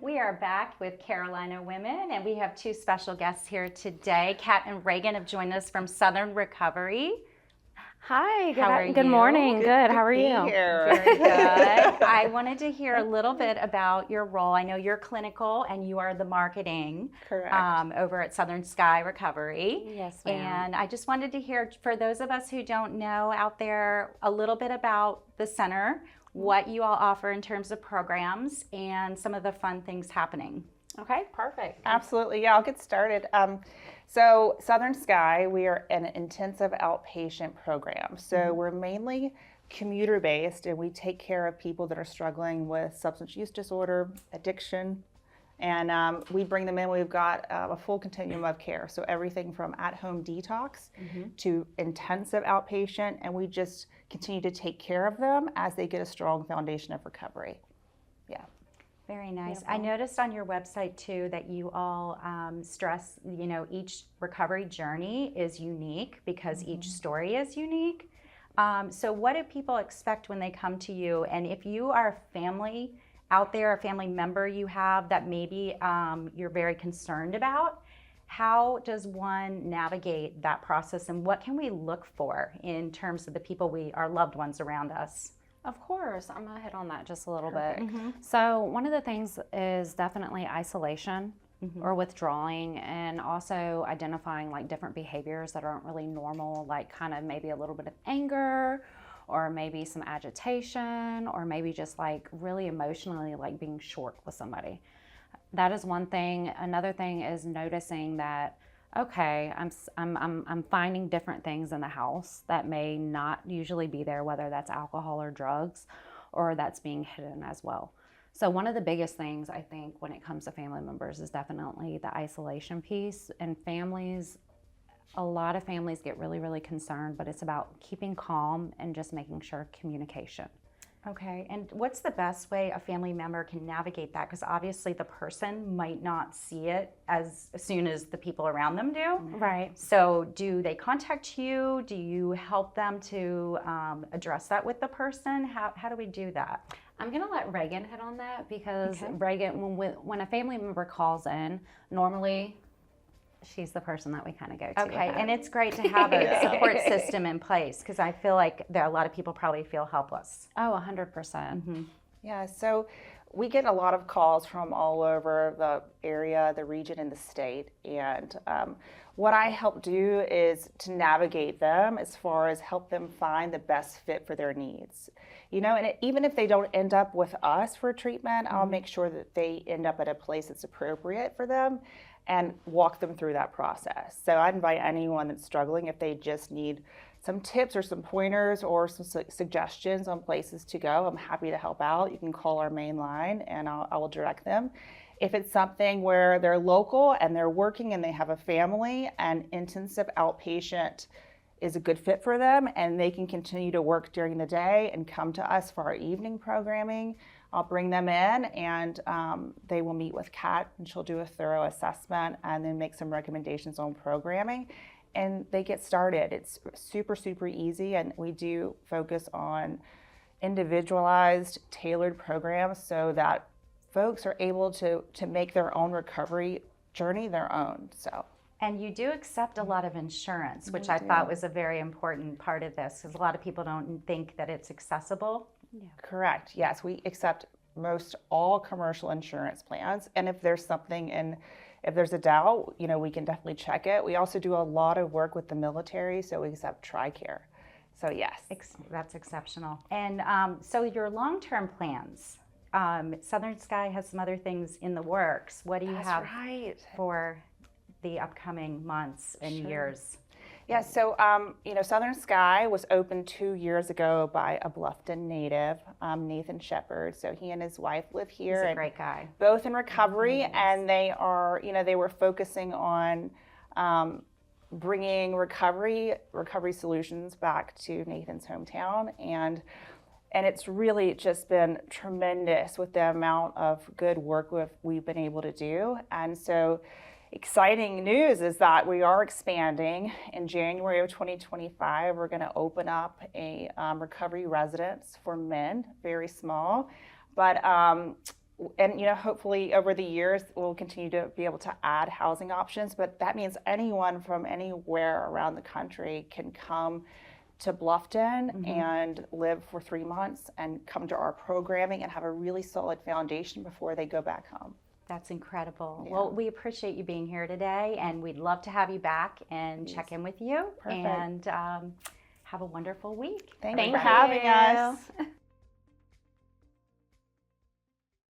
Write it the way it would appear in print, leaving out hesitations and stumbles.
We are back with Carolina Women, and we have two special guests here today. Kat and Reagan have joined us from Southern Recovery. Hi, Good morning. Good. How are you? Very good. I wanted to hear a little bit about your role. I know you're clinical and you are the marketing over at Southern Sky Recovery. Yes, ma'am. And I just wanted to hear, for those of us who don't know out there, a little bit about the center, what you all offer in terms of programs, and some of the fun things happening. Okay, perfect. Absolutely. Yeah, I'll get started. So Southern Sky, we are an intensive outpatient program. So we're mainly commuter-based, and we take care of people that are struggling with substance use disorder, addiction, and we bring them in. We've got a full continuum of care. So everything from at-home detox to intensive outpatient, and we just continue to take care of them as they get a strong foundation of recovery. Yeah. Very nice. I noticed on your website too that you all stress, each recovery journey is unique because each story is unique. So what do people expect when they come to you? And if you are a family out there, a family member you have that maybe you're very concerned about, how does one navigate that process, and what can we look for in terms of the people our loved ones around us? Of course, I'm going to hit on that just a little bit. So one of the things is definitely isolation or withdrawing, and also identifying like different behaviors that aren't really normal, like kind of maybe a little bit of anger, or maybe some agitation, or maybe just like really emotionally like being short with somebody. That is one thing. Another thing is noticing that, okay, I'm finding different things in the house that may not usually be there, whether that's alcohol or drugs, or that's being hidden as well. So one of the biggest things I think when it comes to family members is definitely the isolation piece. And families, a lot of families get really, really concerned, but it's about keeping calm and just making sure communication. Okay, and what's the best way a family member can navigate that? Because obviously the person might not see it as soon as the people around them do. Right. So do they contact you? Do you help them to address that with the person? How do we do that? I'm going to let Reagan hit on that because Reagan, when a family member calls in, normally she's the person that we kind of go to. Okay, and it's great to have a support system in place, because I feel like a lot of people probably feel helpless. Oh, 100%. Yeah, so we get a lot of calls from all over the area, the region, and the state. And what I help do is to navigate them as far as help them find the best fit for their needs. And even if they don't end up with us for treatment, I'll make sure that they end up at a place that's appropriate for them and walk them through that process. So I invite anyone that's struggling, if they just need some tips or some pointers or some suggestions on places to go, I'm happy to help out. You can call our main line and I will direct them. If it's something where they're local and they're working and they have a family and intensive outpatient is a good fit for them and they can continue to work during the day and come to us for our evening programming, I'll bring them in and they will meet with Kat and she'll do a thorough assessment and then make some recommendations on programming, and they get started. It's super, super easy, and we do focus on individualized, tailored programs so that folks are able to make their own recovery journey their own. And you do accept a lot of insurance, which I thought was a very important part of this, because a lot of people don't think that it's accessible. Yeah. Correct. Yes, we accept most all commercial insurance plans, and if there's something if there's a doubt, we can definitely check it. We also do a lot of work with the military, so we accept TRICARE. So yes, that's exceptional. And so your long-term plans. Southern Sky has some other things in the works. What do you have for the upcoming months and years? Yeah, so Southern Sky was opened 2 years ago by a Bluffton native, Nathan Shepard. So he and his wife live here. He's a great guy. Both in recovery, and they are, they were focusing on bringing recovery solutions back to Nathan's hometown, and it's really just been tremendous with the amount of good work we've been able to do. And so exciting news is that we are expanding. In January of 2025, we're going to open up a recovery residence for men, very small. But and you know, hopefully over the years we'll continue to be able to add housing options, but that means anyone from anywhere around the country can come to Bluffton and live for 3 months and come to our programming and have a really solid foundation before they go back home. That's incredible. Yeah. Well, we appreciate you being here today, and we'd love to have you back and check in with you. Perfect. And have a wonderful week. Thanks for having us.